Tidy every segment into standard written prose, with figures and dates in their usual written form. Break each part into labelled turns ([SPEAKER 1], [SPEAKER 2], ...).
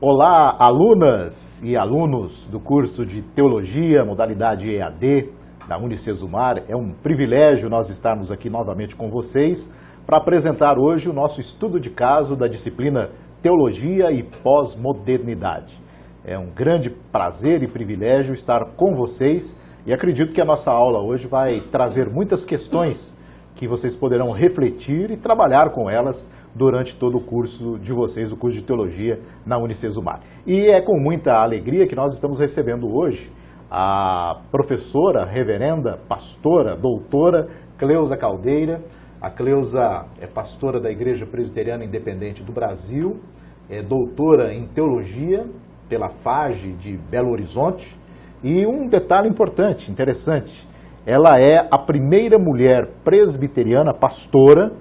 [SPEAKER 1] Olá, alunas e alunos do curso de Teologia, modalidade EAD da Unicesumar. É um privilégio nós estarmos aqui novamente com vocês para apresentar hoje o nosso estudo de caso da disciplina Teologia e Pós-Modernidade. É um grande prazer e privilégio estar com vocês e acredito que a nossa aula hoje vai trazer muitas questões que vocês poderão refletir e trabalhar com elas durante todo o curso de vocês, o curso de Teologia na Unicesumar. E é com muita alegria que nós estamos recebendo hoje a professora, reverenda, pastora, doutora Cleusa Caldeira. A Cleusa é pastora da Igreja Presbiteriana Independente do Brasil, é doutora em Teologia pela FAGE de Belo Horizonte. E um detalhe importante, interessante, ela é a primeira mulher presbiteriana pastora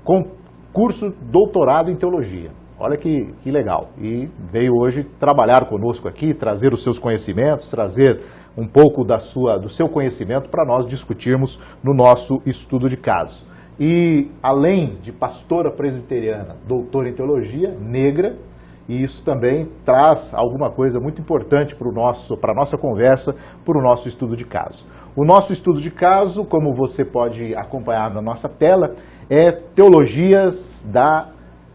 [SPEAKER 1] com curso doutorado em teologia. Olha que legal. E veio hoje trabalhar conosco aqui, trazer os seus conhecimentos, trazer um pouco do seu conhecimento para nós discutirmos no nosso estudo de caso. E além de pastora presbiteriana, doutora em teologia, negra, e isso também traz alguma coisa muito importante para a nossa conversa, para o nosso estudo de caso. O nosso estudo de caso, como você pode acompanhar na nossa tela, é Teologias da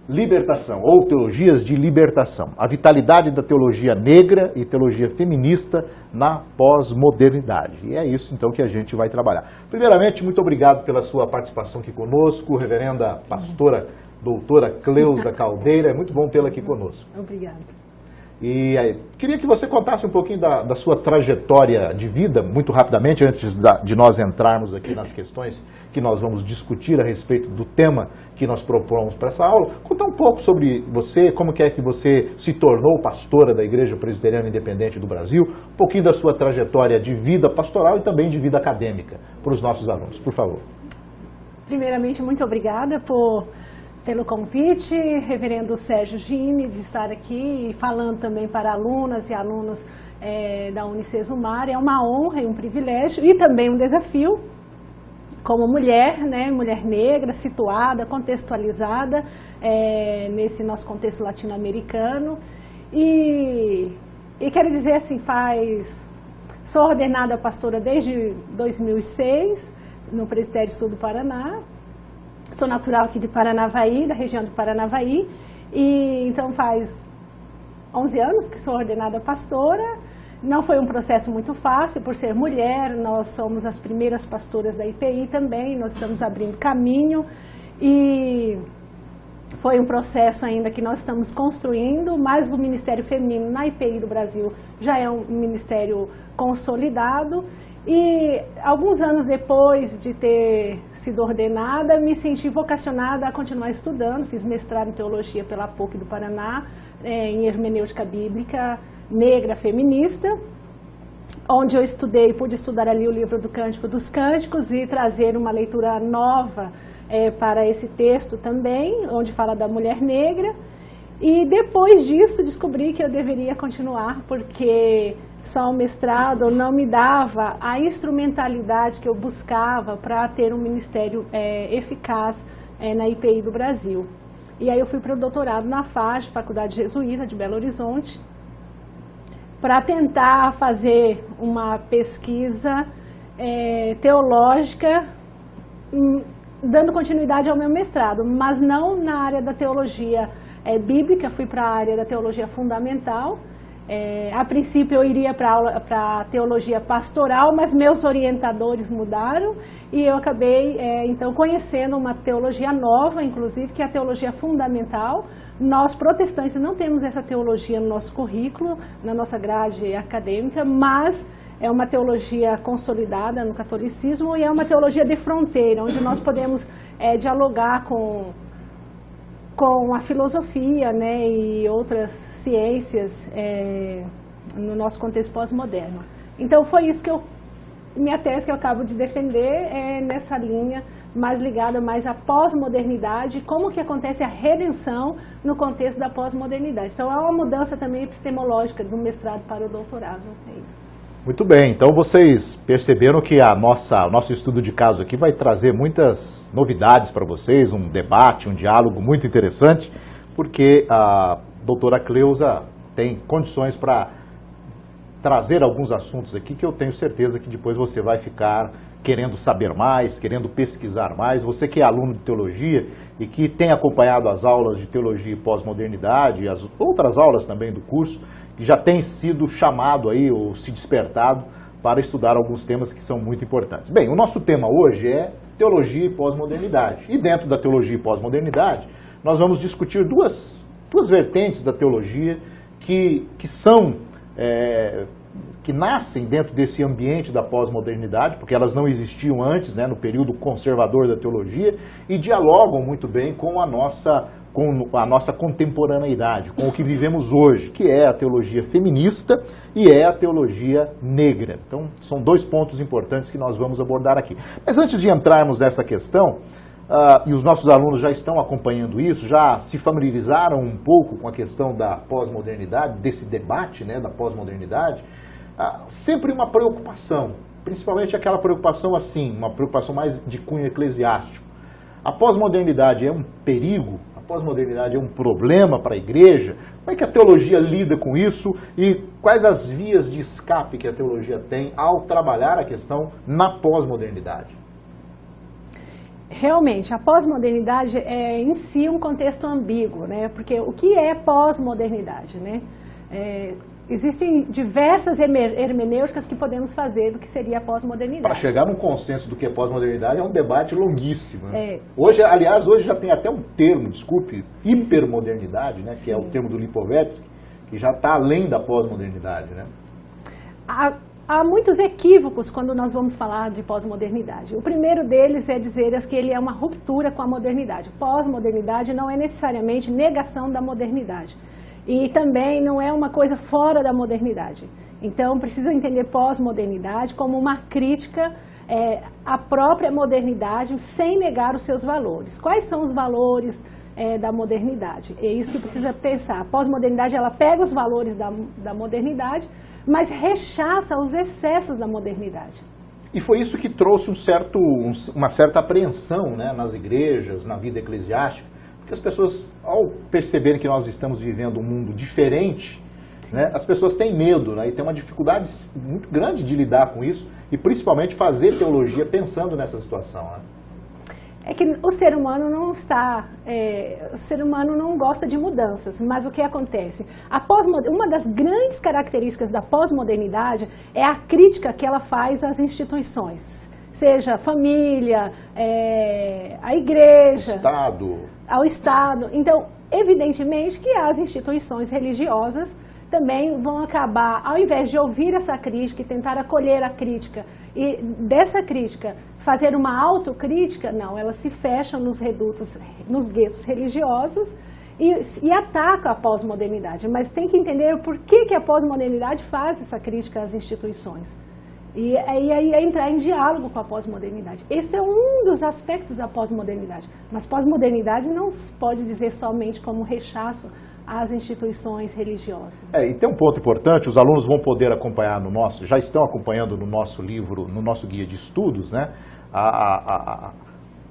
[SPEAKER 1] Libertação, ou Teologias de Libertação. A vitalidade da teologia negra e teologia feminista na pós-modernidade. E é isso então que a gente vai trabalhar. Primeiramente, muito obrigado pela sua participação aqui conosco, reverenda pastora doutora Cleusa Caldeira, é muito bom tê-la aqui conosco.
[SPEAKER 2] Obrigada.
[SPEAKER 1] E queria que você contasse um pouquinho da sua trajetória de vida, muito rapidamente, antes de nós entrarmos aqui nas questões que nós vamos discutir a respeito do tema que nós propomos para essa aula. Contar um pouco sobre você, como que é que você se tornou pastora da Igreja Presbiteriana Independente do Brasil, um pouquinho da sua trajetória de vida pastoral e também de vida acadêmica para os nossos alunos, por favor.
[SPEAKER 2] Primeiramente, muito obrigada pelo convite, reverendo Sérgio Gini, de estar aqui falando também para alunas e alunos da Unicesumar. É uma honra e um privilégio e também um desafio como mulher, né, mulher negra, situada, contextualizada nesse nosso contexto latino-americano. E quero dizer assim, sou ordenada pastora desde 2006 no Presbitério Sul do Paraná. Sou natural aqui de Paranavaí, da região de Paranavaí, e então faz 11 anos que sou ordenada pastora. Não foi um processo muito fácil, por ser mulher, nós somos as primeiras pastoras da IPI também, nós estamos abrindo caminho, e foi um processo ainda que nós estamos construindo, mas o Ministério Feminino na IPI do Brasil já é um ministério consolidado. E alguns anos depois de ter sido ordenada, me senti vocacionada a continuar estudando. Fiz mestrado em teologia pela PUC do Paraná, em hermenêutica bíblica negra feminista, onde eu pude estudar ali o livro do Cântico dos Cânticos e trazer uma leitura nova para esse texto também, onde fala da mulher negra. E depois disso descobri que eu deveria continuar, porque só o mestrado não me dava a instrumentalidade que eu buscava para ter um ministério eficaz na IPI do Brasil. E aí eu fui para o doutorado na FAGE, Faculdade Jesuíta de Belo Horizonte, para tentar fazer uma pesquisa teológica, dando continuidade ao meu mestrado, mas não na área da teologia bíblica. Fui para a área da teologia fundamental. A princípio eu iria para a teologia pastoral, mas meus orientadores mudaram e eu acabei então conhecendo uma teologia nova, inclusive, que é a teologia fundamental. Nós protestantes não temos essa teologia no nosso currículo, na nossa grade acadêmica, mas é uma teologia consolidada no catolicismo e é uma teologia de fronteira, onde nós podemos dialogar com a filosofia, né, e outras ciências no nosso contexto pós-moderno. Então foi isso que minha tese que eu acabo de defender nessa linha mais ligada mais à pós-modernidade, como que acontece a redenção no contexto da pós-modernidade. Então é uma mudança também epistemológica do mestrado para o doutorado. É isso.
[SPEAKER 1] Muito bem, então vocês perceberam que o nosso estudo de caso aqui vai trazer muitas novidades para vocês, um debate, um diálogo muito interessante, porque doutora Cleusa tem condições para trazer alguns assuntos aqui que eu tenho certeza que depois você vai ficar querendo saber mais, querendo pesquisar mais. Você que é aluno de teologia e que tem acompanhado as aulas de teologia e pós-modernidade, as outras aulas também do curso, que já tem sido chamado aí ou se despertado para estudar alguns temas que são muito importantes. Bem, o nosso tema hoje é teologia e pós-modernidade. E dentro da teologia e pós-modernidade, nós vamos discutir duas vertentes da teologia que nascem dentro desse ambiente da pós-modernidade, porque elas não existiam antes, né, no período conservador da teologia, e dialogam muito bem com a nossa contemporaneidade, com o que vivemos hoje, que é a teologia feminista e é a teologia negra. Então, são dois pontos importantes que nós vamos abordar aqui. Mas antes de entrarmos nessa questão, e os nossos alunos já estão acompanhando isso, já se familiarizaram um pouco com a questão da pós-modernidade, desse debate, né, da pós-modernidade, sempre uma preocupação, principalmente aquela preocupação assim, uma preocupação mais de cunho eclesiástico. A pós-modernidade é um perigo? A pós-modernidade é um problema para a igreja? Como é que a teologia lida com isso e quais as vias de escape que a teologia tem ao trabalhar a questão na pós-modernidade?
[SPEAKER 2] Realmente, a pós-modernidade é em si um contexto ambíguo, né? Porque o que é pós-modernidade, né? Existem diversas hermenêuticas que podemos fazer do que seria a pós-modernidade.
[SPEAKER 1] Para chegar num consenso do que é pós-modernidade é um debate longuíssimo. Né? Hoje já tem até um termo, desculpe, hipermodernidade, né? Que é o termo do Lipovetsky, que já está além da pós-modernidade, né?
[SPEAKER 2] Há muitos equívocos quando nós vamos falar de pós-modernidade. O primeiro deles é dizer que ele é uma ruptura com a modernidade. Pós-modernidade não é necessariamente negação da modernidade. E também não é uma coisa fora da modernidade. Então, precisa entender pós-modernidade como uma crítica à própria modernidade, sem negar os seus valores. Quais são os valores da modernidade? É isso que precisa pensar. A pós-modernidade, ela pega os valores da modernidade, mas rechaça os excessos da modernidade.
[SPEAKER 1] E foi isso que trouxe uma certa apreensão, né, nas igrejas, na vida eclesiástica, porque as pessoas, ao perceberem que nós estamos vivendo um mundo diferente, né, as pessoas têm medo, né, e tem uma dificuldade muito grande de lidar com isso, e principalmente fazer teologia pensando nessa situação. Né?
[SPEAKER 2] É que o ser humano o ser humano não gosta de mudanças, mas o que acontece? Uma das grandes características da pós-modernidade é a crítica que ela faz às instituições, seja a família, a igreja, ao Estado. Então, evidentemente que as instituições religiosas também vão acabar, ao invés de ouvir essa crítica e tentar acolher a crítica, e dessa crítica fazer uma autocrítica, não, elas se fecham nos guetos religiosos e atacam a pós-modernidade. Mas tem que entender por que a pós-modernidade faz essa crítica às instituições. E aí é entrar em diálogo com a pós-modernidade. Esse é um dos aspectos da pós-modernidade. Mas pós-modernidade não se pode dizer somente como rechaço às instituições religiosas.
[SPEAKER 1] E tem um ponto importante, os alunos vão poder acompanhar já estão acompanhando no nosso livro, no nosso guia de estudos, né,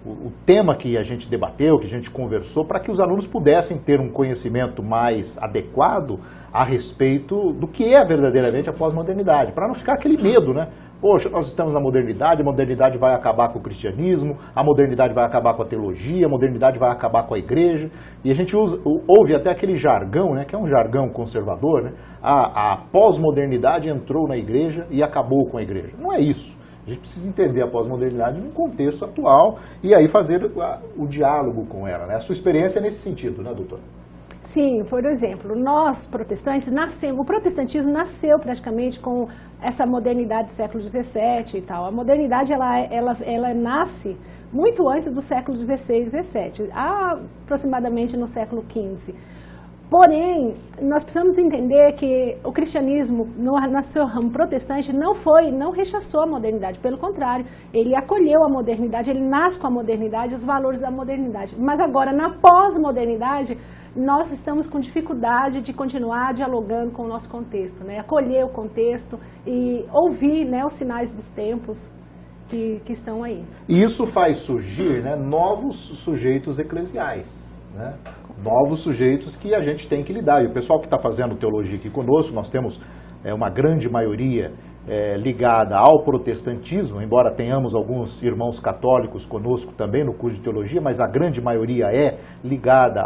[SPEAKER 1] o tema que a gente debateu, que a gente conversou, para que os alunos pudessem ter um conhecimento mais adequado a respeito do que é verdadeiramente a pós-modernidade, para não ficar aquele medo, né? Poxa, nós estamos na modernidade, a modernidade vai acabar com o cristianismo, a modernidade vai acabar com a teologia, a modernidade vai acabar com a igreja. E a gente ouve até aquele jargão, né, que é um jargão conservador, né? A pós-modernidade entrou na igreja e acabou com a igreja. Não é isso. A gente precisa entender a pós-modernidade no contexto atual e aí fazer o diálogo com ela. Né? A sua experiência é nesse sentido, né, doutor?
[SPEAKER 2] Sim, por exemplo, nós protestantes o protestantismo nasceu praticamente com essa modernidade do século XVII e tal. A modernidade ela nasce muito antes do século XVI e XVII, aproximadamente no século XV. Porém, nós precisamos entender que o cristianismo, no seu ramo protestante, não rechaçou a modernidade. Pelo contrário, ele acolheu a modernidade, ele nasce com a modernidade, os valores da modernidade. Mas agora, na pós-modernidade, nós estamos com dificuldade de continuar dialogando com o nosso contexto, né? Acolher o contexto e ouvir, né, os sinais dos tempos que estão aí.
[SPEAKER 1] E isso faz surgir, né, novos sujeitos eclesiais. Né? Novos sujeitos que a gente tem que lidar. E o pessoal que está fazendo teologia aqui conosco, nós temos uma grande maioria ligada ao protestantismo, embora tenhamos alguns irmãos católicos conosco também no curso de teologia, mas a grande maioria é ligada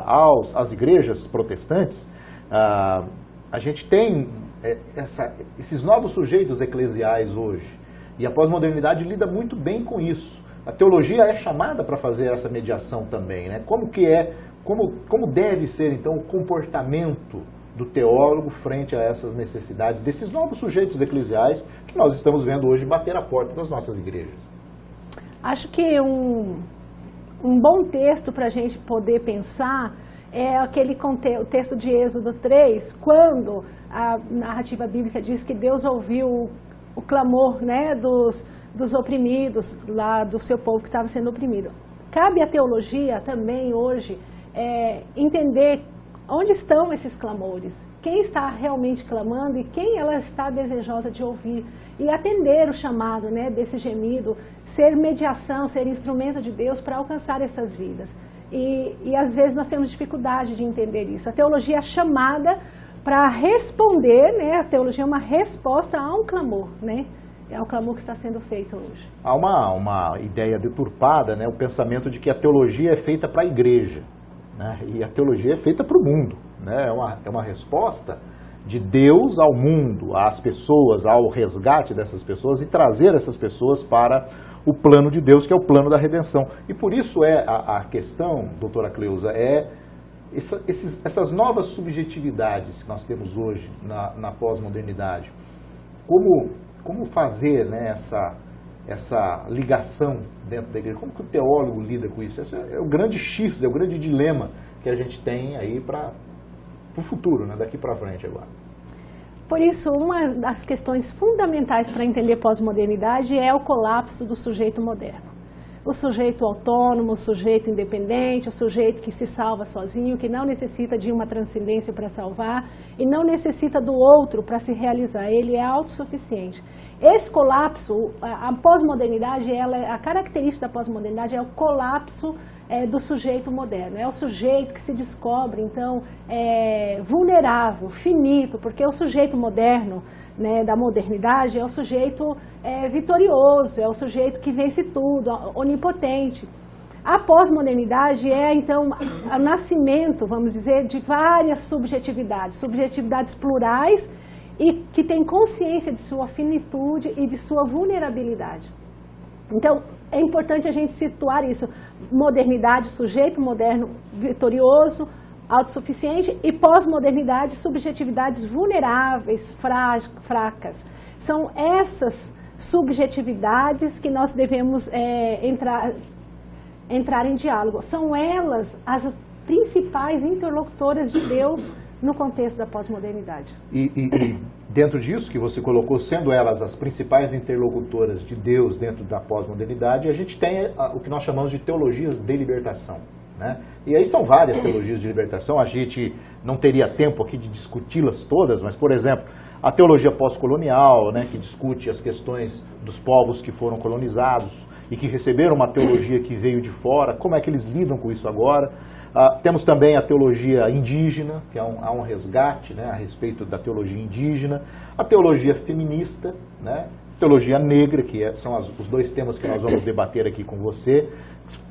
[SPEAKER 1] às igrejas protestantes. A gente tem esses novos sujeitos eclesiais hoje, e a pós-modernidade lida muito bem com isso. A teologia é chamada para fazer essa mediação também, né? Como deve ser, então, o comportamento do teólogo frente a essas necessidades desses novos sujeitos eclesiais que nós estamos vendo hoje bater a porta das nossas igrejas?
[SPEAKER 2] Acho que um bom texto para a gente poder pensar é o texto de Êxodo 3, quando a narrativa bíblica diz que Deus ouviu o clamor, né, dos oprimidos, lá do seu povo que estava sendo oprimido. Cabe à teologia também hoje entender onde estão esses clamores, quem está realmente clamando e quem ela está desejosa de ouvir, e atender o chamado, né, desse gemido, ser mediação, ser instrumento de Deus para alcançar essas vidas. E às vezes nós temos dificuldade de entender isso. A teologia é chamada para responder, né, a teologia é uma resposta a um clamor, né? É o clamor que está sendo feito hoje.
[SPEAKER 1] Há uma ideia deturpada, né, o pensamento de que a teologia é feita para a igreja, né, e a teologia é feita para o mundo, né, é uma resposta de Deus ao mundo, às pessoas, ao resgate dessas pessoas e trazer essas pessoas para o plano de Deus, que é o plano da redenção. E por isso a questão, doutora Cleusa, essas novas subjetividades que nós temos hoje na pós-modernidade. Como fazer, né, essa ligação dentro da igreja? Como que o teólogo lida com isso? Esse é o grande X, é o grande dilema que a gente tem aí para o futuro, né, daqui para frente agora.
[SPEAKER 2] Por isso, uma das questões fundamentais para entender pós-modernidade é o colapso do sujeito moderno. O sujeito autônomo, o sujeito independente, o sujeito que se salva sozinho, que não necessita de uma transcendência para salvar e não necessita do outro para se realizar. Ele é autossuficiente. Esse colapso, a pós-modernidade, a característica da pós-modernidade é o colapso do sujeito moderno. É o sujeito que se descobre, então, vulnerável, finito, porque o sujeito moderno, né, da modernidade, é o sujeito vitorioso, é o sujeito que vence tudo, onipotente. A pós-modernidade então, o nascimento, vamos dizer, de várias subjetividades plurais e que têm consciência de sua finitude e de sua vulnerabilidade. Então, é importante a gente situar isso. Modernidade, sujeito moderno vitorioso, autossuficiente, e pós-modernidade, subjetividades vulneráveis, fracas. São essas subjetividades que nós devemos entrar em diálogo. São elas as principais interlocutoras de Deus no contexto da pós-modernidade.
[SPEAKER 1] E dentro disso que você colocou, sendo elas as principais interlocutoras de Deus dentro da pós-modernidade, a gente tem o que nós chamamos de teologias de libertação, né? E aí são várias teologias de libertação, a gente não teria tempo aqui de discuti-las todas, mas, por exemplo, a teologia pós-colonial, né, que discute as questões dos povos que foram colonizados e que receberam uma teologia que veio de fora, como é que eles lidam com isso agora. Temos também a teologia indígena, que há um resgate, né, a respeito da teologia indígena, a teologia feminista, né, teologia negra, que são os dois temas que nós vamos debater aqui com você,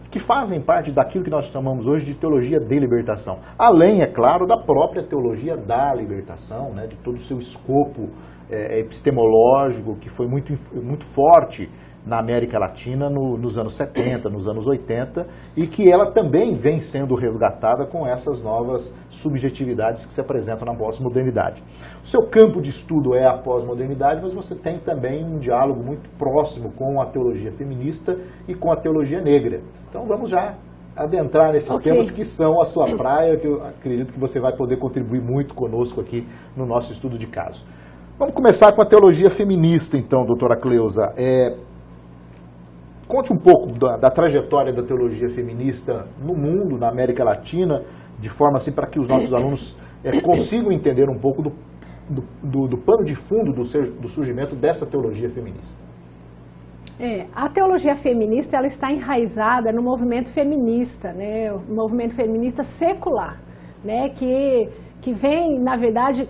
[SPEAKER 1] que fazem parte daquilo que nós chamamos hoje de teologia de libertação. Além, é claro, da própria teologia da libertação, né, de todo o seu escopo epistemológico, que foi muito, muito forte na América Latina nos anos 70, nos anos 80, e que ela também vem sendo resgatada com essas novas subjetividades que se apresentam na pós-modernidade. O seu campo de estudo é a pós-modernidade, mas você tem também um diálogo muito próximo com a teologia feminista e com a teologia negra. Então vamos já adentrar nesses temas que são a sua praia, que eu acredito que você vai poder contribuir muito conosco aqui no nosso estudo de caso. Vamos começar com a teologia feminista, então, doutora Cleusa. Conte um pouco da trajetória da teologia feminista no mundo, na América Latina, de forma assim para que os nossos alunos consigam entender um pouco do pano de fundo do surgimento dessa teologia feminista.
[SPEAKER 2] A teologia feminista ela está enraizada no movimento feminista, né, o movimento feminista secular. né, que vem, na verdade,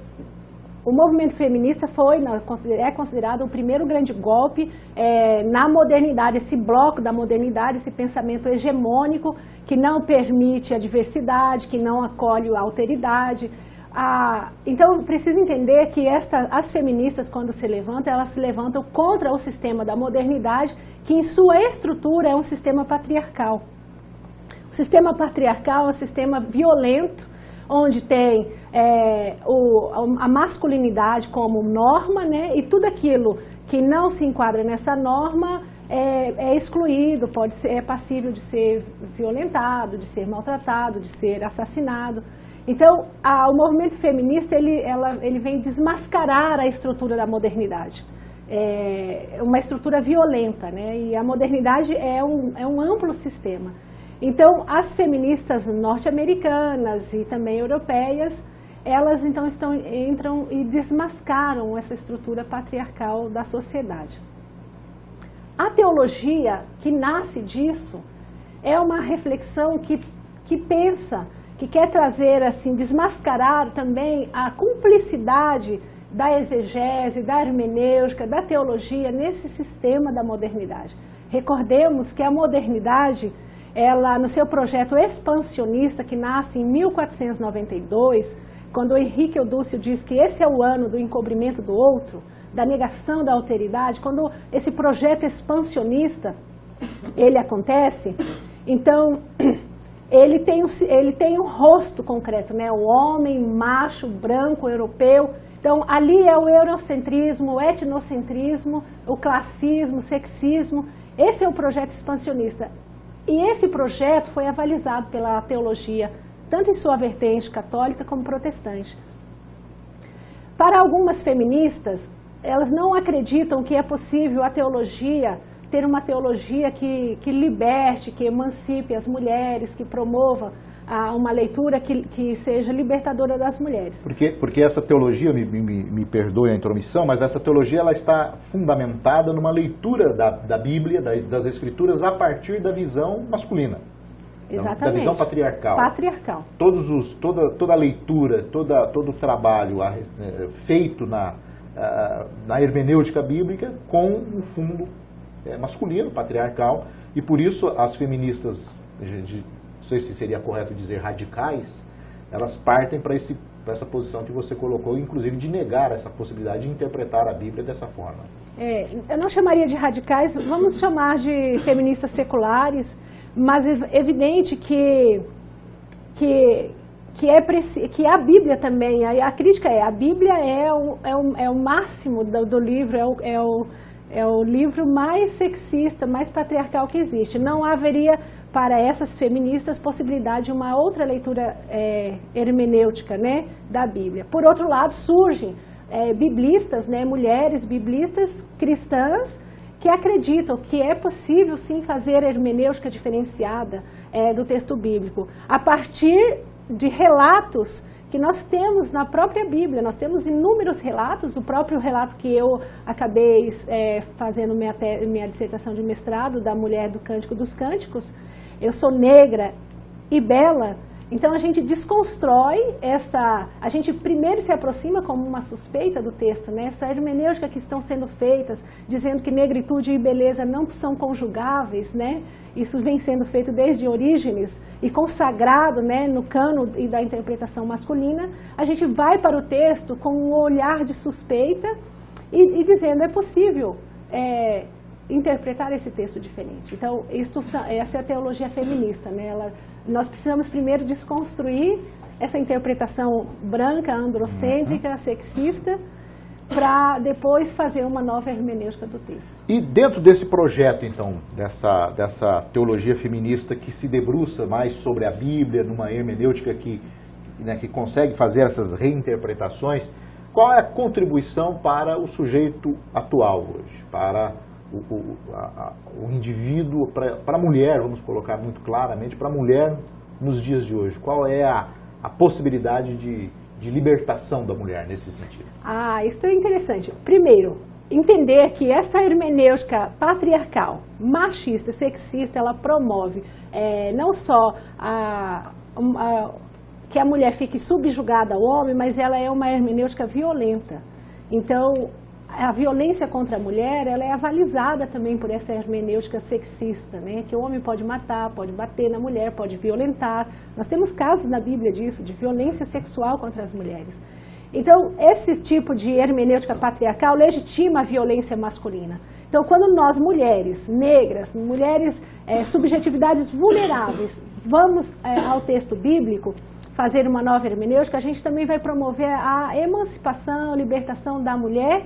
[SPEAKER 2] o movimento feminista é considerado o primeiro grande golpe na modernidade, esse bloco da modernidade, esse pensamento hegemônico que não permite a diversidade, que não acolhe a alteridade. Então, preciso entender que as feministas, quando se levantam, elas se levantam contra o sistema da modernidade, que em sua estrutura é um sistema patriarcal. O sistema patriarcal é um sistema violento, onde tem a masculinidade como norma, né, e tudo aquilo que não se enquadra nessa norma é excluído, é passível de ser violentado, de ser maltratado, de ser assassinado. Então, o movimento feminista ele vem desmascarar a estrutura da modernidade. Uma estrutura violenta, né, e a modernidade é um amplo sistema. Então, as feministas norte-americanas e também europeias, elas então entram e desmascaram essa estrutura patriarcal da sociedade. A teologia que nasce disso é uma reflexão que pensa, que quer trazer, assim, desmascarar também a cumplicidade da exegese, da hermenêutica, da teologia nesse sistema da modernidade. Recordemos que a modernidade, ela, no seu projeto expansionista, que nasce em 1492, quando o Henrique Eudúcio diz que esse é o ano do encobrimento do outro, da negação da alteridade, quando esse projeto expansionista, ele acontece, então, ele tem um rosto concreto, né? O homem macho, branco, europeu. Então, ali é o eurocentrismo, o etnocentrismo, o classismo, o sexismo. Esse é o projeto expansionista. E esse projeto foi avalizado pela teologia, tanto em sua vertente católica como protestante. Para algumas feministas, elas não acreditam que é possível a teologia, ter uma teologia que liberte, que emancipe as mulheres, que promova uma leitura que seja libertadora das mulheres.
[SPEAKER 1] Porque essa teologia, me perdoe a intromissão, mas essa teologia ela está fundamentada numa leitura da Bíblia, das Escrituras, a partir da visão masculina.
[SPEAKER 2] Exatamente.
[SPEAKER 1] Da visão patriarcal.
[SPEAKER 2] Patriarcal.
[SPEAKER 1] Toda a leitura, todo o trabalho feito na hermenêutica bíblica com um fundo masculino, patriarcal, e por isso as feministas, não sei se seria correto dizer radicais, elas partem para essa posição que você colocou, inclusive de negar essa possibilidade de interpretar a Bíblia dessa forma.
[SPEAKER 2] Eu não chamaria de radicais, vamos chamar de feministas seculares, mas é evidente que a Bíblia também, a crítica a Bíblia é o máximo do livro, é o livro mais sexista, mais patriarcal que existe. Não haveria para essas feministas possibilidade de uma outra leitura hermenêutica, né, da Bíblia. Por outro lado, surgem biblistas, né, mulheres biblistas cristãs que acreditam que é possível sim fazer hermenêutica diferenciada do texto bíblico, a partir de relatos que nós temos na própria Bíblia. Nós temos inúmeros relatos, o próprio relato que eu acabei fazendo minha dissertação de mestrado, da mulher do Cântico dos Cânticos. Eu sou negra e bela, então a gente desconstrói a gente primeiro se aproxima como uma suspeita do texto, né? Essa hermenêutica que estão sendo feitas, dizendo que negritude e beleza não são conjugáveis, né? Isso vem sendo feito desde Orígenes e consagrado, né, no cano e da interpretação masculina. A gente vai para o texto com um olhar de suspeita e dizendo é possível interpretar esse texto diferente. Então, essa é a teologia feminista, né? Nós precisamos primeiro desconstruir essa interpretação branca, androcêntrica, sexista, para depois fazer uma nova hermenêutica do texto.
[SPEAKER 1] E dentro desse projeto, então, dessa teologia feminista que se debruça mais sobre a Bíblia, numa hermenêutica que consegue fazer essas reinterpretações, qual é a contribuição para o sujeito atual hoje, para o indivíduo, para a mulher, vamos colocar muito claramente, para a mulher nos dias de hoje? Qual é a possibilidade de libertação da mulher nesse sentido?
[SPEAKER 2] Isso é interessante. Primeiro, entender que essa hermenêutica patriarcal, machista, sexista, ela promove não só que a mulher fique subjugada ao homem, mas ela é uma hermenêutica violenta. Então, a violência contra a mulher, ela é avalizada também por essa hermenêutica sexista, né? Que o homem pode matar, pode bater na mulher, pode violentar. Nós temos casos na Bíblia disso, de violência sexual contra as mulheres. Então, esse tipo de hermenêutica patriarcal legitima a violência masculina. Então, quando nós, mulheres negras, mulheres, subjetividades vulneráveis, vamos ao texto bíblico fazer uma nova hermenêutica, a gente também vai promover a emancipação, a libertação da mulher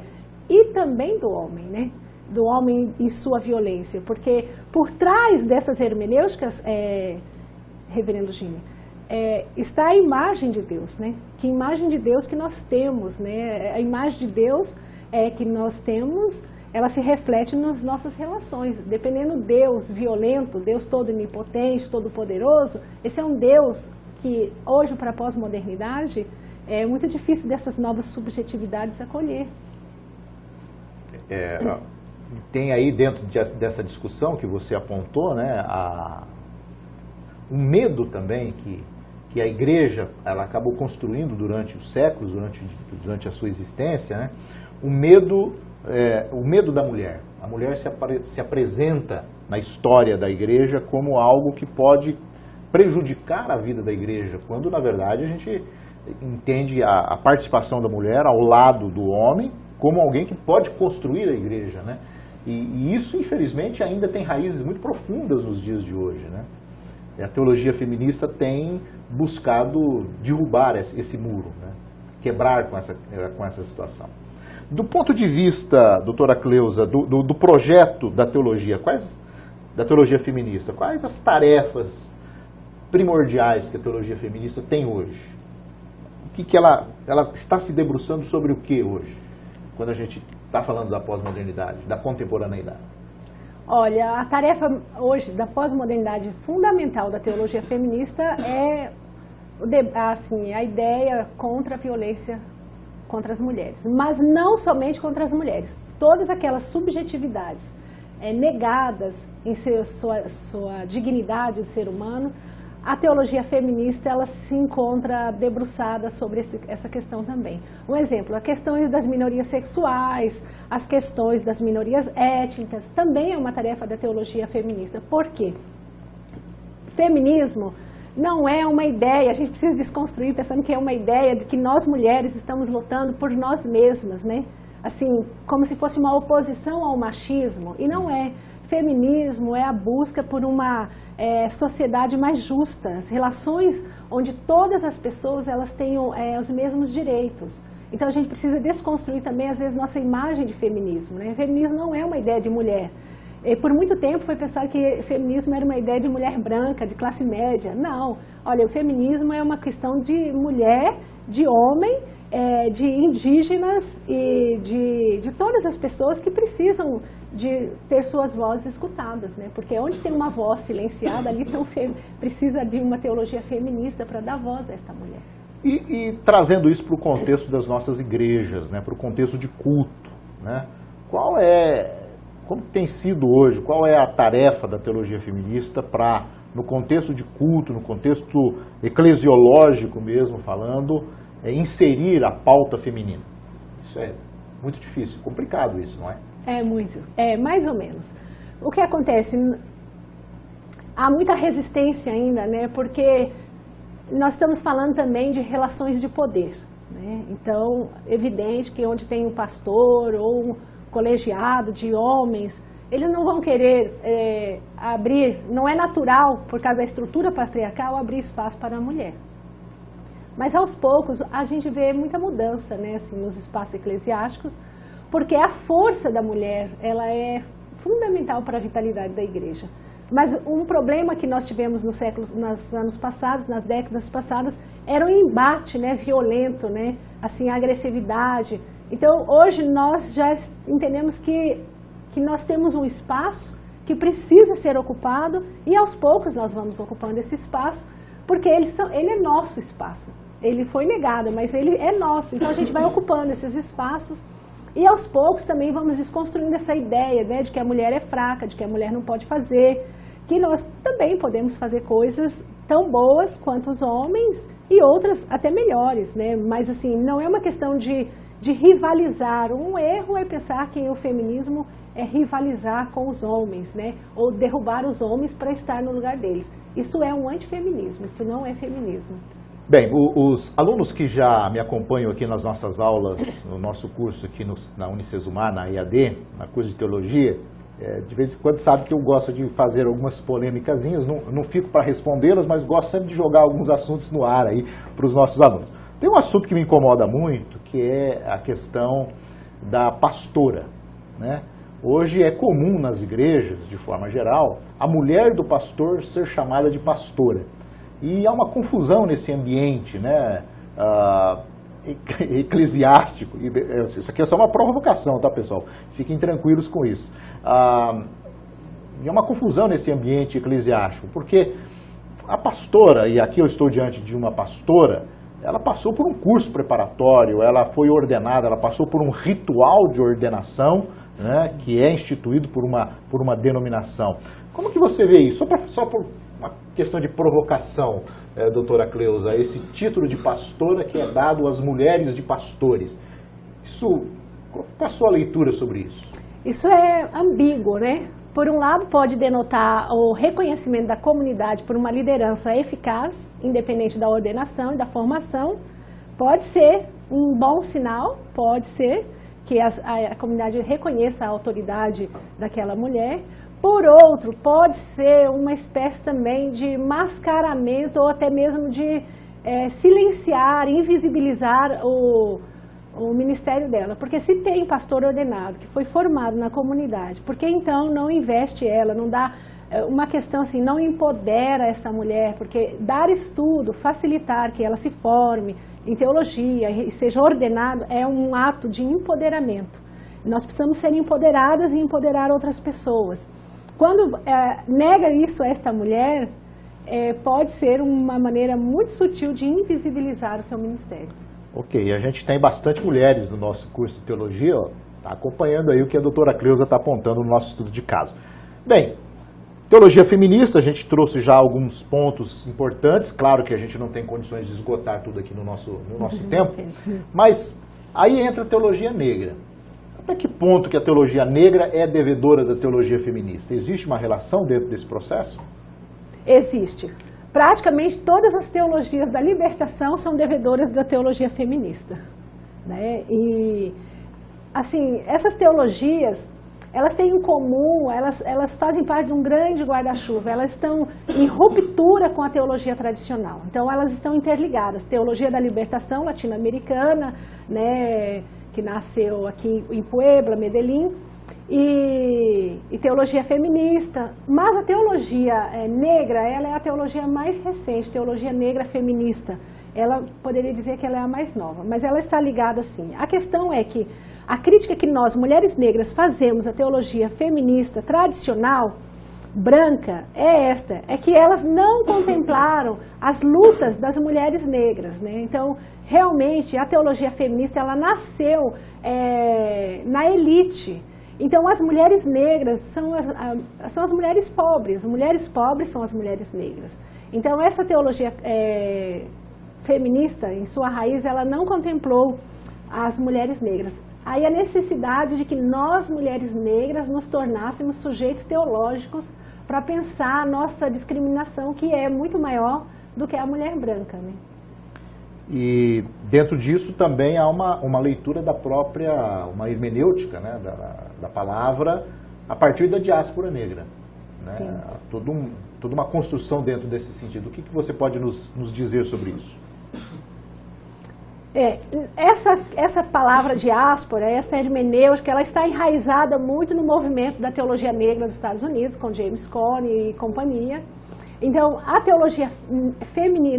[SPEAKER 2] e também do homem, né? Do homem em sua violência. Porque por trás dessas hermenêuticas, reverendo Jimmy, está a imagem de Deus, né? Que imagem de Deus que nós temos, né? A imagem de Deus que nós temos, ela se reflete nas nossas relações. Dependendo Deus violento, Deus todo onipotente, todo poderoso, esse é um Deus que hoje para a pós-modernidade é muito difícil dessas novas subjetividades acolher.
[SPEAKER 1] Tem aí dentro dessa discussão que você apontou, né, um medo também que a igreja ela acabou construindo durante os séculos, durante a sua existência, né, o medo da mulher. A mulher se apresenta na história da igreja como algo que pode prejudicar a vida da igreja, quando na verdade a gente entende a participação da mulher ao lado do homem como alguém que pode construir a igreja, né? E isso, infelizmente, ainda tem raízes muito profundas nos dias de hoje, né? A teologia feminista tem buscado derrubar esse muro, né? Quebrar com essa situação. Do ponto de vista, doutora Cleusa, do projeto da teologia, da teologia feminista, quais as tarefas primordiais que a teologia feminista tem hoje? O que ela está se debruçando sobre o que hoje? Quando a gente está falando da pós-modernidade, da contemporaneidade?
[SPEAKER 2] Olha, a tarefa hoje da pós-modernidade fundamental da teologia feminista é assim, a ideia contra a violência contra as mulheres. Mas não somente contra as mulheres. Todas aquelas subjetividades negadas em sua dignidade de ser humano, a teologia feminista ela se encontra debruçada sobre essa questão também. Um exemplo, as questões das minorias sexuais, as questões das minorias étnicas, também é uma tarefa da teologia feminista. Por quê? Feminismo não é uma ideia, a gente precisa desconstruir pensando que é uma ideia de que nós mulheres estamos lutando por nós mesmas, né? Assim, como se fosse uma oposição ao machismo, e não é. Feminismo é a busca por uma sociedade mais justa, as relações onde todas as pessoas elas tenham os mesmos direitos. Então a gente precisa desconstruir também, às vezes, nossa imagem de feminismo, né? Feminismo não é uma ideia de mulher. Por muito tempo foi pensado que feminismo era uma ideia de mulher branca, de classe média. Não. Olha, o feminismo é uma questão de mulher, de homem, de indígenas e de todas as pessoas que precisam de ter suas vozes escutadas, né? Porque onde tem uma voz silenciada, ali precisa de uma teologia feminista para dar voz a esta mulher.
[SPEAKER 1] E trazendo isso para o contexto das nossas igrejas, né? Para o contexto de culto, né? Como tem sido hoje, qual é a tarefa da teologia feminista para, no contexto de culto, no contexto eclesiológico mesmo falando, inserir a pauta feminina? Isso é muito difícil, complicado isso, não é?
[SPEAKER 2] É muito, mais ou menos. O que acontece? Há muita resistência ainda, né? Porque nós estamos falando também de relações de poder, né? Então, evidente que onde tem um pastor ou um colegiado de homens, eles não vão querer abrir, não é natural, por causa da estrutura patriarcal, abrir espaço para a mulher. Mas aos poucos a gente vê muita mudança, né, assim, nos espaços eclesiásticos, porque a força da mulher ela é fundamental para a vitalidade da igreja. Mas um problema que nós tivemos nos anos passados, nas décadas passadas, era o embate, né, violento, né, assim, a agressividade. Então hoje nós já entendemos que nós temos um espaço que precisa ser ocupado e aos poucos nós vamos ocupando esse espaço, porque ele é nosso espaço. Ele foi negado, mas ele é nosso. Então a gente vai ocupando esses espaços e aos poucos também vamos desconstruindo essa ideia, né, de que a mulher é fraca, de que a mulher não pode fazer, que nós também podemos fazer coisas tão boas quanto os homens e outras até melhores, né? Mas assim, não é uma questão de rivalizar. Um erro é pensar que o feminismo é rivalizar com os homens, né? Ou derrubar os homens para estar no lugar deles. Isso é um antifeminismo, isso não é feminismo.
[SPEAKER 1] Bem, os alunos que já me acompanham aqui nas nossas aulas, no nosso curso aqui na Unicesumar, na EAD, na curso de Teologia, de vez em quando sabe que eu gosto de fazer algumas polêmicazinhas, não fico para respondê-las, mas gosto sempre de jogar alguns assuntos no ar aí para os nossos alunos. Tem um assunto que me incomoda muito, que é a questão da pastora, né? Hoje é comum nas igrejas, de forma geral, a mulher do pastor ser chamada de pastora. E há uma confusão nesse ambiente, né, eclesiástico. Isso aqui é só uma provocação, tá, pessoal? Fiquem tranquilos com isso. E há uma confusão nesse ambiente eclesiástico, porque a pastora, e aqui eu estou diante de uma pastora, ela passou por um curso preparatório, ela foi ordenada, ela passou por um ritual de ordenação, né, que é instituído por uma denominação. Como que você vê isso? Só por uma questão de provocação, doutora Cleusa, esse título de pastora que é dado às mulheres de pastores. Qual a sua leitura sobre isso?
[SPEAKER 2] Isso é ambíguo, né? Por um lado, pode denotar o reconhecimento da comunidade por uma liderança eficaz, independente da ordenação e da formação. Pode ser um bom sinal, pode ser que a comunidade reconheça a autoridade daquela mulher. Por outro, pode ser uma espécie também de mascaramento ou até mesmo de silenciar, invisibilizar o ministério dela. Porque se tem pastor ordenado que foi formado na comunidade, por que então não investe ela, não dá uma questão assim, não empodera essa mulher? Porque dar estudo, facilitar que ela se forme em teologia e seja ordenado é um ato de empoderamento. Nós precisamos ser empoderadas e empoderar outras pessoas. Quando nega isso a esta mulher, pode ser uma maneira muito sutil de invisibilizar o seu ministério.
[SPEAKER 1] Ok, a gente tem bastante mulheres no nosso curso de teologia, está acompanhando aí o que a doutora Cleusa está apontando no nosso estudo de caso. Bem, teologia feminista, a gente trouxe já alguns pontos importantes, claro que a gente não tem condições de esgotar tudo aqui no nosso tempo, mas aí entra a teologia negra. Até que ponto que a teologia negra é devedora da teologia feminista? Existe uma relação dentro desse processo?
[SPEAKER 2] Existe. Praticamente todas as teologias da libertação são devedoras da teologia feminista, né? E, assim, essas teologias, elas têm em comum, elas fazem parte de um grande guarda-chuva, elas estão em ruptura com a teologia tradicional. Então, elas estão interligadas. Teologia da libertação latino-americana, né, que nasceu aqui em Puebla, Medellín, e teologia feminista. Mas a teologia negra, ela é a teologia mais recente, teologia negra feminista. Ela poderia dizer que ela é a mais nova, mas ela está ligada sim. A questão é que a crítica que nós, mulheres negras, fazemos à teologia feminista tradicional, branca, é esta, é que elas não contemplaram as lutas das mulheres negras, né? Então, realmente, a teologia feminista, ela nasceu na elite. Então, as mulheres negras são as mulheres pobres são as mulheres negras. Então, essa teologia feminista, em sua raiz, ela não contemplou as mulheres negras. Aí a necessidade de que nós, mulheres negras, nos tornássemos sujeitos teológicos para pensar a nossa discriminação, que é muito maior do que a mulher branca, né?
[SPEAKER 1] E dentro disso também há uma leitura da própria, uma hermenêutica, né, da palavra a partir da diáspora negra, né?
[SPEAKER 2] Sim.
[SPEAKER 1] Toda uma construção dentro desse sentido. O que você pode nos dizer sobre isso?
[SPEAKER 2] Essa palavra diáspora, essa hermenêutica, ela está enraizada muito no movimento da teologia negra dos Estados Unidos, com James Cone e companhia. Então, a teologia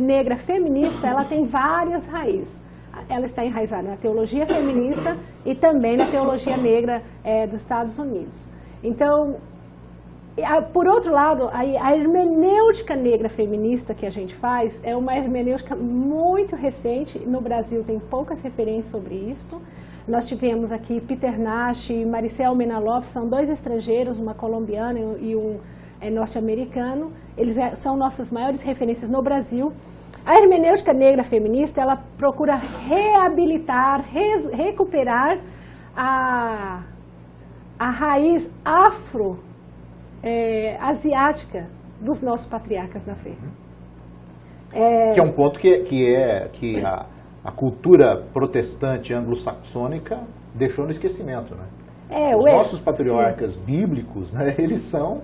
[SPEAKER 2] negra feminista, ela tem várias raízes. Ela está enraizada na teologia feminista e também na teologia negra dos Estados Unidos. Então, por outro lado, a hermenêutica negra feminista que a gente faz é uma hermenêutica muito recente. No Brasil tem poucas referências sobre isto. Nós tivemos aqui Peter Nash e Maricel Mena Lopes, são dois estrangeiros, uma colombiana e um norte-americano, eles são nossas maiores referências no Brasil. A hermenêutica negra feminista, ela procura reabilitar, recuperar a raiz afro-asiática dos nossos patriarcas da fé.
[SPEAKER 1] Que é um ponto que a cultura protestante anglo-saxônica deixou no esquecimento, né? Os nossos patriarcas bíblicos, né, eles são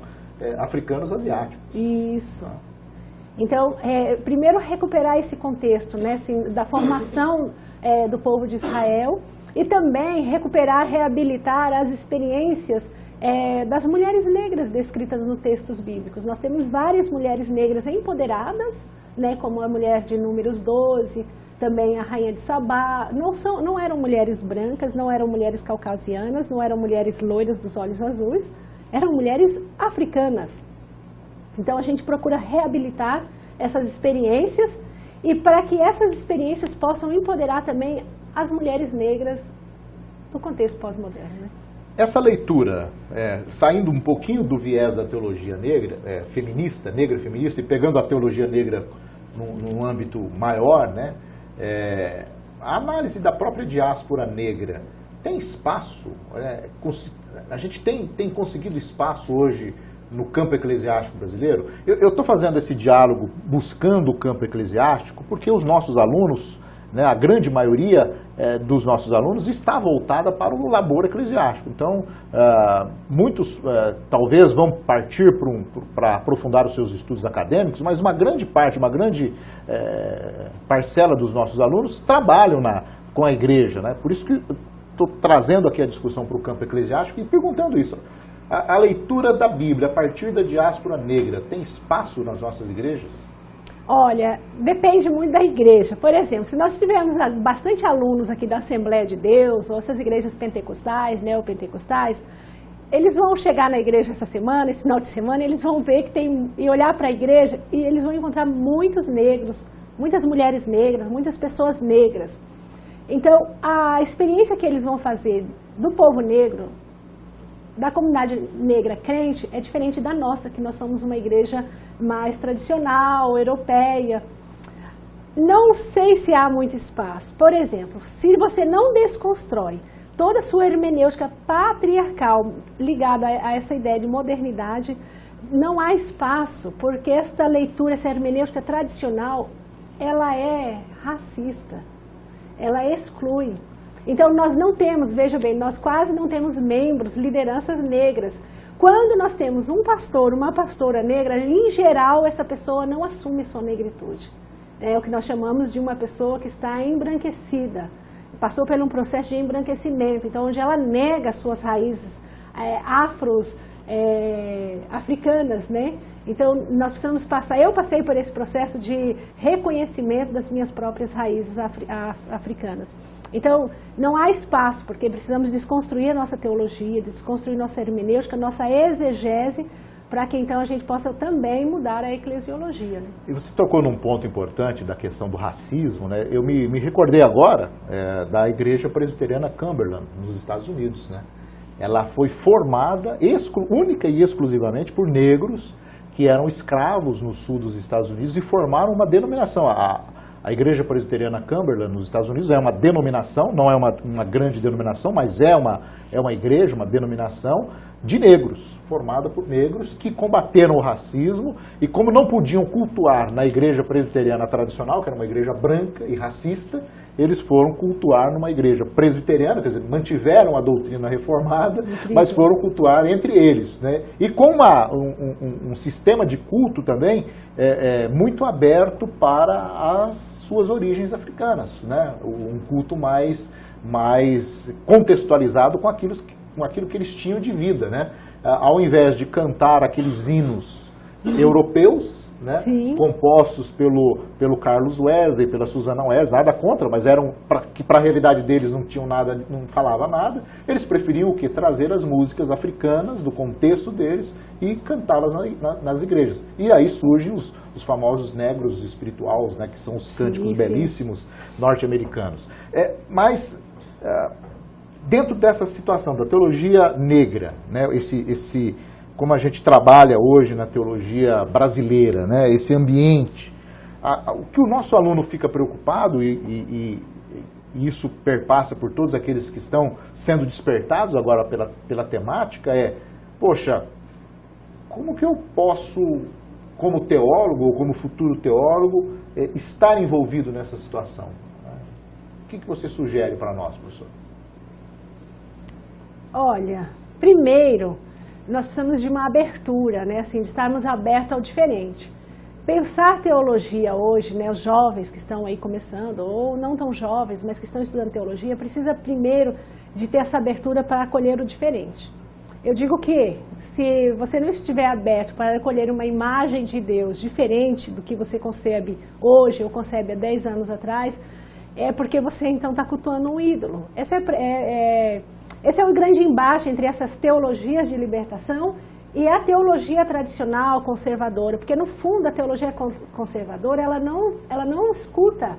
[SPEAKER 1] africanos asiáticos.
[SPEAKER 2] Isso. Então, primeiro recuperar esse contexto, né, assim, da formação do povo de Israel, e também recuperar, reabilitar as experiências das mulheres negras descritas nos textos bíblicos. Nós temos várias mulheres negras empoderadas, né, como a mulher de Números 12, também a rainha de Sabá. Não eram mulheres brancas, não eram mulheres caucasianas, não eram mulheres loiras dos olhos azuis, eram mulheres africanas. Então a gente procura reabilitar essas experiências, e para que essas experiências possam empoderar também as mulheres negras do contexto pós-moderno, né?
[SPEAKER 1] Essa leitura, saindo um pouquinho do viés da teologia negra feminista, e pegando a teologia negra num âmbito maior, né, a análise da própria diáspora negra tem espaço? A gente tem conseguido espaço hoje no campo eclesiástico brasileiro? Eu estou fazendo esse diálogo buscando o campo eclesiástico porque os nossos alunos, né, a grande maioria dos nossos alunos está voltada para o labor eclesiástico. Então, muitos talvez vão partir para aprofundar os seus estudos acadêmicos, mas uma grande parte, uma grande parcela dos nossos alunos trabalham com a igreja, né? Por isso que estou trazendo aqui a discussão para o campo eclesiástico e perguntando isso. A leitura da Bíblia a partir da diáspora negra tem espaço nas nossas igrejas?
[SPEAKER 2] Olha, depende muito da igreja. Por exemplo, se nós tivermos bastante alunos aqui da Assembleia de Deus, ou essas igrejas pentecostais, neopentecostais, eles vão chegar na igreja essa semana, esse final de semana, e eles vão ver que e olhar para a igreja, e eles vão encontrar muitos negros, muitas mulheres negras, muitas pessoas negras. Então, a experiência que eles vão fazer do povo negro, da comunidade negra crente, é diferente da nossa, que nós somos uma igreja mais tradicional, europeia. Não sei se há muito espaço. Por exemplo, se você não desconstrói toda a sua hermenêutica patriarcal ligada a essa ideia de modernidade, não há espaço, porque esta leitura, essa hermenêutica tradicional, ela é racista, ela exclui. Então nós não temos, veja bem, nós quase não temos membros, lideranças negras. Quando nós temos um pastor, uma pastora negra, em geral essa pessoa não assume sua negritude. É o que nós chamamos de uma pessoa que está embranquecida, passou por um processo de embranquecimento, então onde ela nega suas raízes africanas, né? Então nós precisamos passar, eu passei por esse processo de reconhecimento das minhas próprias raízes africanas. Então, não há espaço, porque precisamos desconstruir a nossa teologia, desconstruir nossa hermenêutica, nossa exegese, para que então a gente possa também mudar a eclesiologia, né?
[SPEAKER 1] E você tocou num ponto importante da questão do racismo, né? Eu me recordei agora da Igreja Presbiteriana Cumberland, nos Estados Unidos, né? Ela foi formada única e exclusivamente por negros que eram escravos no sul dos Estados Unidos e formaram uma denominação. A Igreja Presbiteriana Cumberland, nos Estados Unidos, é uma denominação, não é uma grande denominação, mas é uma igreja, uma denominação de negros, formada por negros que combateram o racismo e como não podiam cultuar na Igreja Presbiteriana tradicional, que era uma igreja branca e racista, eles foram cultuar numa igreja presbiteriana, quer dizer, mantiveram a doutrina reformada, mas foram cultuar entre eles, né? E com um sistema de culto também muito aberto para as suas origens africanas, né? Um culto mais contextualizado com aquilo que eles tinham de vida, né? Ao invés de cantar aqueles hinos europeus, né, compostos pelo Carlos Wesley, pela Susana Wesley, nada contra, mas eram que para a realidade deles não tinham nada, não falava nada. Eles preferiam o que? Trazer as músicas africanas do contexto deles e cantá-las nas igrejas. E aí surgem os famosos negros espirituais, né, que são os cânticos belíssimos norte-americanos. Mas dentro dessa situação da teologia negra, né, como a gente trabalha hoje na teologia brasileira, né? Esse ambiente, o que o nosso aluno fica preocupado, e isso perpassa por todos aqueles que estão sendo despertados agora pela temática, poxa, como que eu posso, como teólogo ou como futuro teólogo, estar envolvido nessa situação? O que você sugere para nós, professor?
[SPEAKER 2] Olha, primeiro, nós precisamos de uma abertura, né? Assim, de estarmos abertos ao diferente. Pensar teologia hoje, né, os jovens que estão aí começando, ou não tão jovens, mas que estão estudando teologia, precisa primeiro de ter essa abertura para acolher o diferente. Eu digo que, se você não estiver aberto para acolher uma imagem de Deus diferente do que você concebe hoje ou concebe há 10 anos atrás, é porque você então está cultuando um ídolo. Esse é um grande embate entre essas teologias de libertação e a teologia tradicional conservadora, porque no fundo a teologia conservadora ela não escuta,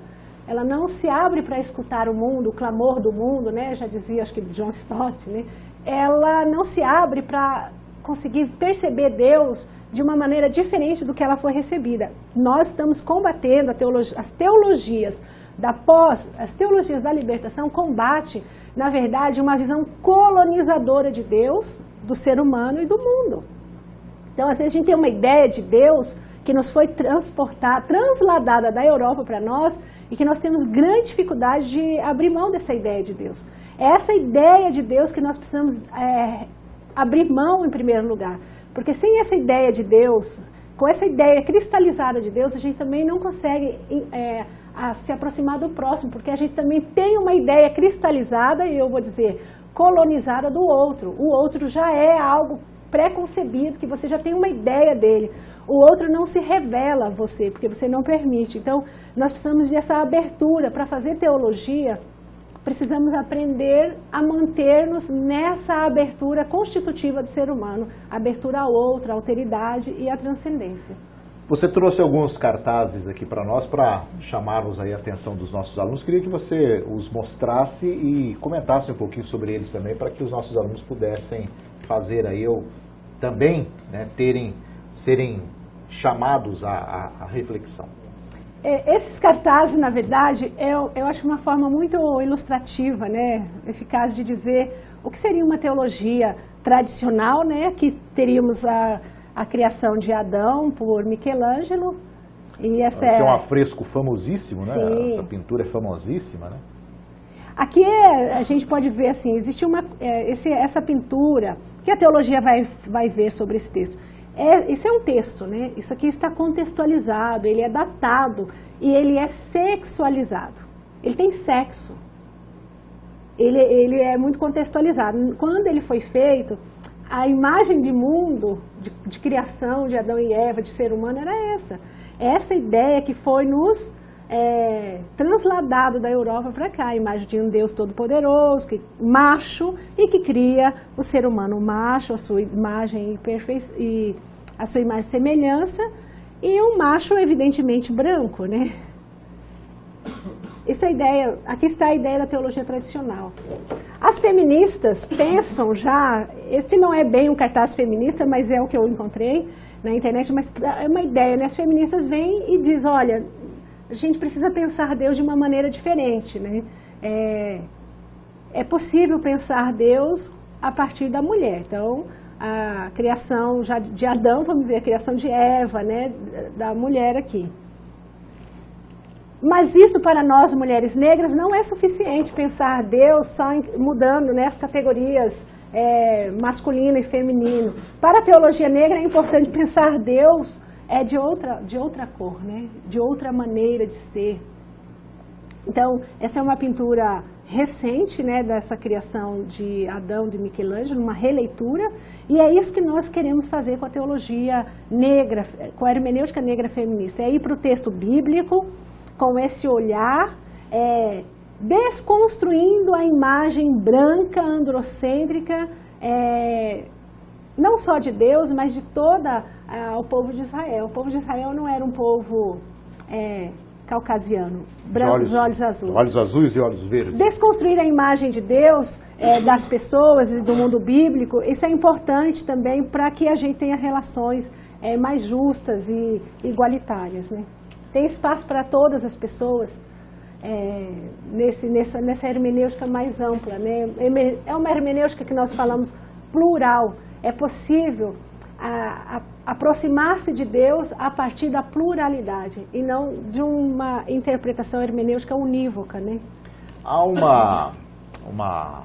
[SPEAKER 2] ela não se abre para escutar o mundo, o clamor do mundo, né? Já dizia, acho que John Stott, né? Ela não se abre para conseguir perceber Deus de uma maneira diferente do que ela foi recebida. Nós estamos combatendo as teologias as teologias da libertação combate, na verdade, uma visão colonizadora de Deus, do ser humano e do mundo. Então, às vezes a gente tem uma ideia de Deus que nos foi transladada da Europa para nós e que nós temos grande dificuldade de abrir mão dessa ideia de Deus. É essa ideia de Deus que nós precisamos abrir mão em primeiro lugar. Porque sem essa ideia de Deus, com essa ideia cristalizada de Deus, a gente também não consegue se aproximar do próximo, porque a gente também tem uma ideia cristalizada, e eu vou dizer, colonizada do outro. O outro já é algo pré-concebido, que você já tem uma ideia dele. O outro não se revela a você, porque você não permite. Então, nós precisamos dessa abertura. Para fazer teologia, precisamos aprender a manter-nos nessa abertura constitutiva do ser humano, abertura ao outro, à alteridade e à transcendência.
[SPEAKER 1] Você trouxe alguns cartazes aqui para nós, para chamarmos aí a atenção dos nossos alunos. Queria que você os mostrasse e comentasse um pouquinho sobre eles também, para que os nossos alunos pudessem fazer aí, ou também, né, serem chamados à reflexão.
[SPEAKER 2] Esses cartazes, na verdade, eu acho uma forma muito ilustrativa, né, eficaz de dizer o que seria uma teologia tradicional, né, que teríamos a criação de Adão por Michelangelo. E essa
[SPEAKER 1] é um afresco famosíssimo, né?
[SPEAKER 2] Sim.
[SPEAKER 1] Essa pintura é famosíssima, né?
[SPEAKER 2] Aqui a gente pode ver assim, existe essa pintura, que a teologia vai ver sobre esse texto. Isso é um texto, né? Isso aqui está contextualizado, ele é datado e ele é sexualizado. Ele tem sexo. Ele é muito contextualizado. Quando ele foi feito, a imagem de mundo, de criação de Adão e Eva, de ser humano, era essa. Essa ideia que foi nos transladado da Europa para cá, a imagem de um Deus todo-poderoso, macho, e que cria o ser humano macho, a sua imagem e a sua imagem e semelhança, e um macho evidentemente branco, né? Essa ideia, aqui está a ideia da teologia tradicional. As feministas pensam já, este não é bem um cartaz feminista, mas é o que eu encontrei na internet, mas é uma ideia, né? As feministas vêm e dizem, olha, a gente precisa pensar Deus de uma maneira diferente, né? É possível pensar Deus a partir da mulher. Então, a criação já de Adão, vamos dizer, a criação de Eva, né? Da mulher aqui. Mas isso para nós, mulheres negras, não é suficiente pensar Deus só mudando, né, as categorias masculino e feminino. Para a teologia negra é importante pensar Deus de outra cor, né, de outra maneira de ser. Então, essa é uma pintura recente, né, dessa criação de Adão, de Michelangelo, uma releitura, e é isso que nós queremos fazer com a teologia negra, com a hermenêutica negra feminista, é ir para o texto bíblico, com esse olhar, desconstruindo a imagem branca, androcêntrica, não só de Deus, mas de todo o povo de Israel. O povo de Israel não era um povo caucasiano, branco, de olhos azuis.
[SPEAKER 1] Olhos azuis e olhos verdes.
[SPEAKER 2] Desconstruir a imagem de Deus, das pessoas e do mundo bíblico, isso é importante também para que a gente tenha relações mais justas e igualitárias, né? Tem espaço para todas as pessoas nessa hermenêutica mais ampla, né? É uma hermenêutica que nós falamos plural. É possível aproximar-se de Deus a partir da pluralidade e não de uma interpretação hermenêutica unívoca, né?
[SPEAKER 1] Há uma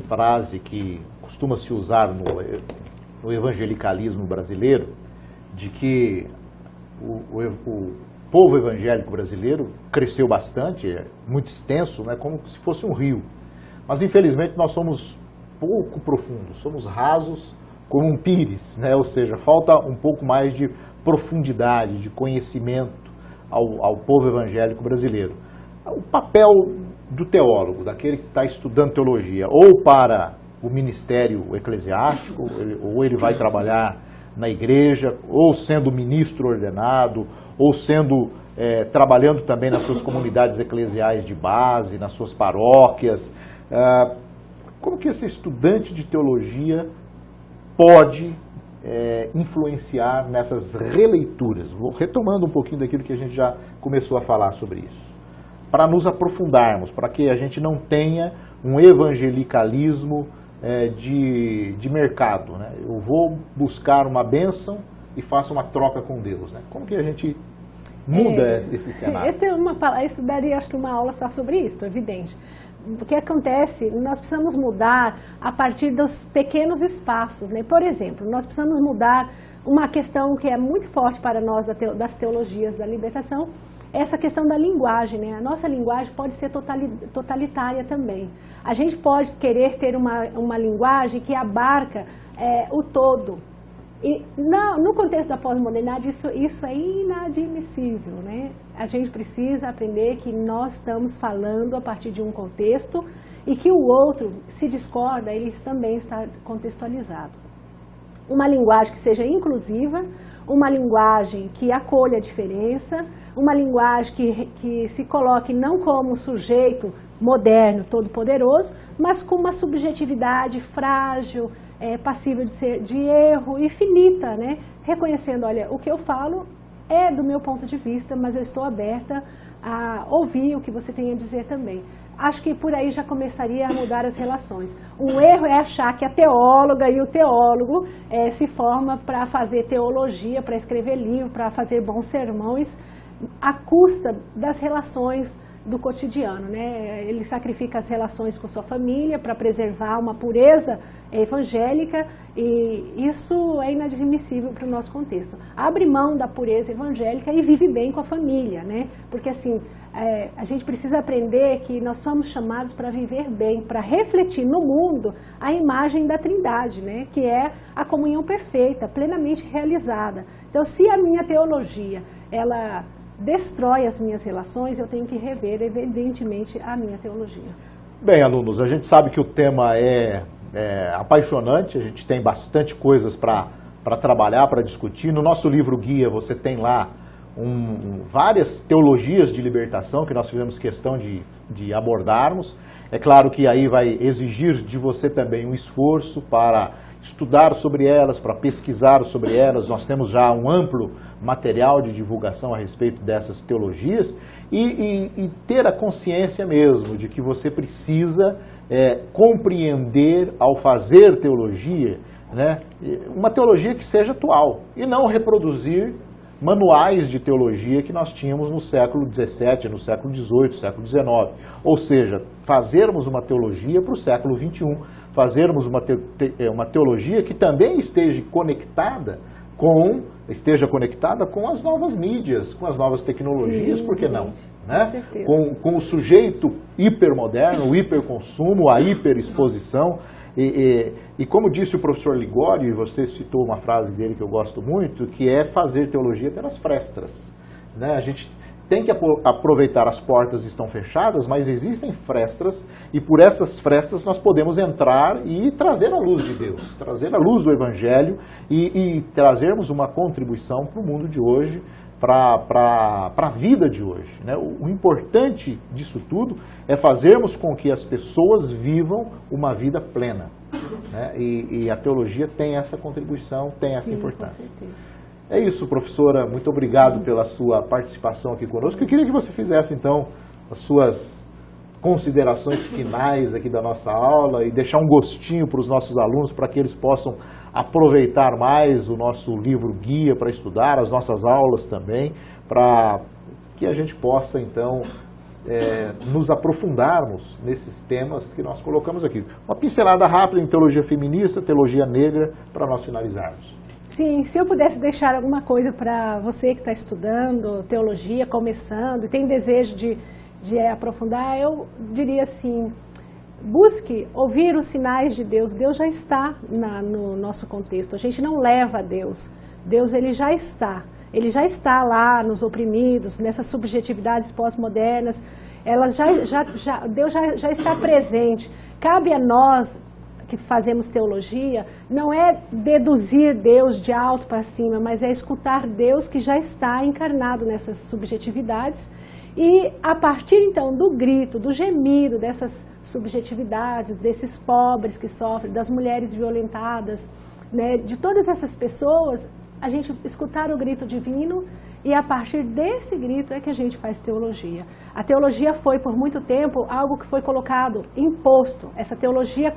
[SPEAKER 1] frase que costuma se usar no evangelicalismo brasileiro, de que o povo evangélico brasileiro cresceu bastante, é muito extenso, né, como se fosse um rio. Mas infelizmente nós somos pouco profundos, somos rasos como um pires, né? Ou seja, falta um pouco mais de profundidade, de conhecimento ao povo evangélico brasileiro. O papel do teólogo, daquele que está estudando teologia, ou para o ministério eclesiástico, ou ele vai trabalhar na igreja, ou sendo ministro ordenado, ou sendo trabalhando também nas suas comunidades eclesiais de base, nas suas paróquias. Como que esse estudante de teologia pode influenciar nessas releituras? Vou retomando um pouquinho daquilo que a gente já começou a falar sobre isso. Para nos aprofundarmos, para que a gente não tenha um evangelicalismo de mercado, né? Eu vou buscar uma bênção e faço uma troca com Deus, né? Como que a gente muda esse cenário?
[SPEAKER 2] Isso daria, acho que, uma aula só sobre isso, evidente. O que acontece, nós precisamos mudar a partir dos pequenos espaços, né? Por exemplo, nós precisamos mudar uma questão que é muito forte para nós das teologias da libertação, essa questão da linguagem, né? A nossa linguagem pode ser totalitária também. A gente pode querer ter uma linguagem que abarca o todo. E no contexto da pós-modernidade, isso é inadmissível, né? A gente precisa aprender que nós estamos falando a partir de um contexto e que o outro, se discorda, ele também está contextualizado. Uma linguagem que seja inclusiva, uma linguagem que acolha a diferença, uma linguagem que se coloque não como sujeito moderno, todo-poderoso, mas com uma subjetividade frágil, passível de erro e finita, né? Reconhecendo, olha, o que eu falo é do meu ponto de vista, mas eu estou aberta a ouvir o que você tem a dizer também. Acho que por aí já começaria a mudar as relações. Um erro é achar que a teóloga e o teólogo se formam para fazer teologia, para escrever livro, para fazer bons sermões, à custa das relações do cotidiano, né? Ele sacrifica as relações com sua família para preservar uma pureza evangélica e isso é inadmissível para o nosso contexto. Abre mão da pureza evangélica e vive bem com a família, né? Porque assim, a gente precisa aprender que nós somos chamados para viver bem, para refletir no mundo a imagem da Trindade, né? Que é a comunhão perfeita, plenamente realizada. Então, se a minha teologia, ela destrói as minhas relações, eu tenho que rever, evidentemente, a minha teologia.
[SPEAKER 1] Bem, alunos, a gente sabe que o tema é apaixonante, a gente tem bastante coisas para trabalhar, para discutir. No nosso livro guia você tem lá várias teologias de libertação que nós fizemos questão de abordarmos. É claro que aí vai exigir de você também um esforço para estudar sobre elas, para pesquisar sobre elas. Nós temos já um amplo material de divulgação a respeito dessas teologias e ter a consciência mesmo de que você precisa compreender ao fazer teologia, né, uma teologia que seja atual e não reproduzir manuais de teologia que nós tínhamos no século XVII, no século XVIII, século XIX. Ou seja, fazermos uma teologia para o século XXI, fazermos uma teologia que também esteja conectada com as novas mídias, com as novas tecnologias. Sim, por que não? Né? Com o sujeito hipermoderno, o hiperconsumo, a hiperexposição. E como disse o professor Ligori, você citou uma frase dele que eu gosto muito, que é fazer teologia pelas frestas. Né? A gente tem que aproveitar, as portas estão fechadas, mas existem frestas, e por essas frestas nós podemos entrar e trazer a luz de Deus, trazer a luz do Evangelho e trazermos uma contribuição para o mundo de hoje, para a vida de hoje, né? O importante disso tudo é fazermos com que as pessoas vivam uma vida plena, né? E a teologia tem essa contribuição, tem essa importância.
[SPEAKER 2] Com certeza.
[SPEAKER 1] É isso, professora. Muito obrigado pela sua participação aqui conosco. Eu queria que você fizesse, então, as suas considerações finais aqui da nossa aula e deixar um gostinho para os nossos alunos, para que eles possam aproveitar mais o nosso livro guia para estudar, as nossas aulas também, para que a gente possa, então, nos aprofundarmos nesses temas que nós colocamos aqui. Uma pincelada rápida em teologia feminista, teologia negra, para nós finalizarmos.
[SPEAKER 2] Sim, se eu pudesse deixar alguma coisa para você que está estudando teologia, começando, e tem desejo de aprofundar, eu diria assim: busque ouvir os sinais de Deus. Deus já está no nosso contexto. A gente não leva a Deus. Deus, ele já está. Ele já está lá nos oprimidos, nessas subjetividades pós-modernas. Deus já está presente. Cabe a nós que fazemos teologia, não é deduzir Deus de alto para cima, mas é escutar Deus que já está encarnado nessas subjetividades. E a partir então do grito, do gemido dessas subjetividades, desses pobres que sofrem, das mulheres violentadas, né, de todas essas pessoas, a gente escutar o grito divino, e a partir desse grito é que a gente faz teologia. A teologia foi por muito tempo algo que foi colocado, imposto. Essa teologia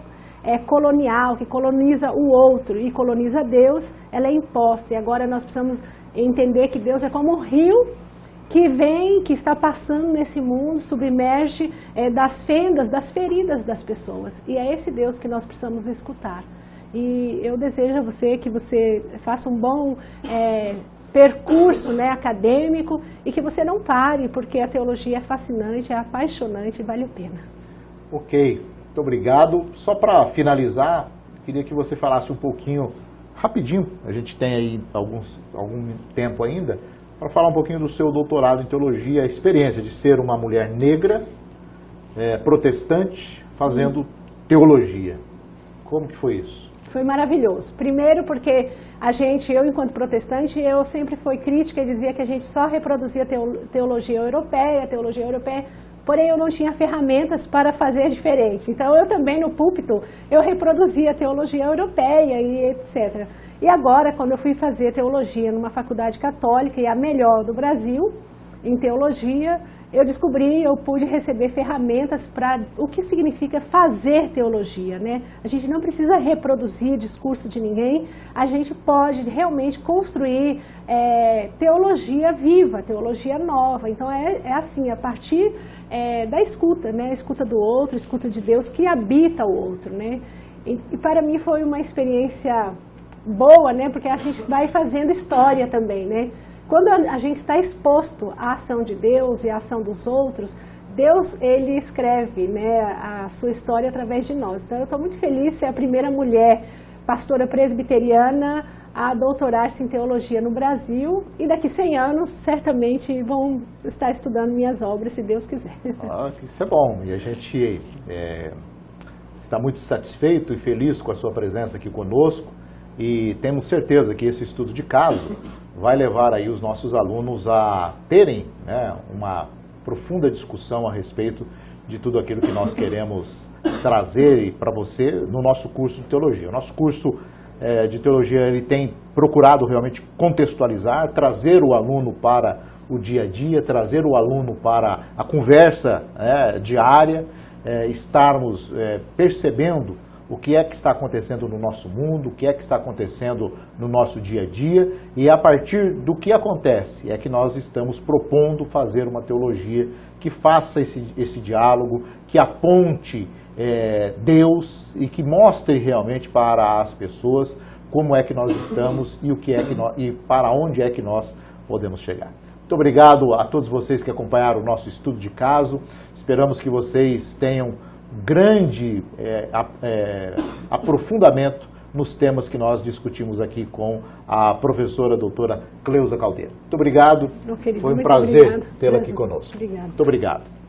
[SPEAKER 2] colonial, que coloniza o outro e coloniza Deus, ela é imposta. E agora nós precisamos entender que Deus é como um rio que vem, que está passando nesse mundo, submerge das fendas, das feridas das pessoas. E é esse Deus que nós precisamos escutar. E eu desejo a você que você faça um bom percurso, né, acadêmico, e que você não pare, porque a teologia é fascinante, é apaixonante e vale a pena.
[SPEAKER 1] Ok, muito obrigado. Só para finalizar, queria que você falasse um pouquinho, rapidinho, a gente tem aí algum tempo ainda, para falar um pouquinho do seu doutorado em teologia, a experiência de ser uma mulher negra, protestante, fazendo teologia. Como que foi isso?
[SPEAKER 2] Foi maravilhoso. Primeiro porque eu enquanto protestante, eu sempre fui crítica e dizia que a gente só reproduzia teologia europeia, porém eu não tinha ferramentas para fazer diferente. Então eu também no púlpito, eu reproduzia a teologia europeia e etc. E agora, quando eu fui fazer teologia numa faculdade católica, e a melhor do Brasil, em teologia, eu pude receber ferramentas para o que significa fazer teologia, né? A gente não precisa reproduzir discurso de ninguém, a gente pode realmente construir teologia viva, teologia nova. Então é assim, a partir da escuta, né? A escuta do outro, a escuta de Deus que habita o outro, né? E para mim foi uma experiência boa, né? Porque a gente vai fazendo história também, né? Quando a gente está exposto à ação de Deus e à ação dos outros, Deus, ele escreve, né, a sua história através de nós. Então eu estou muito feliz de ser a primeira mulher pastora presbiteriana a doutorar-se em teologia no Brasil, e daqui 100 anos certamente vão estar estudando minhas obras, se Deus quiser.
[SPEAKER 1] Isso é bom, e a gente está muito satisfeito e feliz com a sua presença aqui conosco, e temos certeza que esse estudo de caso vai levar aí os nossos alunos a terem, né, uma profunda discussão a respeito de tudo aquilo que nós queremos trazer para você no nosso curso de teologia. O nosso curso de teologia, ele tem procurado realmente contextualizar, trazer o aluno para o dia a dia, trazer o aluno para a conversa diária, estarmos percebendo o que é que está acontecendo no nosso mundo, o que é que está acontecendo no nosso dia a dia, e a partir do que acontece é que nós estamos propondo fazer uma teologia que faça esse diálogo, que aponte Deus e que mostre realmente para as pessoas como é que nós estamos e e para onde é que nós podemos chegar. Muito obrigado a todos vocês que acompanharam o nosso estudo de caso. Esperamos que vocês tenham grande aprofundamento nos temas que nós discutimos aqui com a professora doutora Cleusa Caldeira. Muito obrigado, foi um prazer tê-la aqui conosco.
[SPEAKER 2] Obrigado.
[SPEAKER 1] Muito obrigado.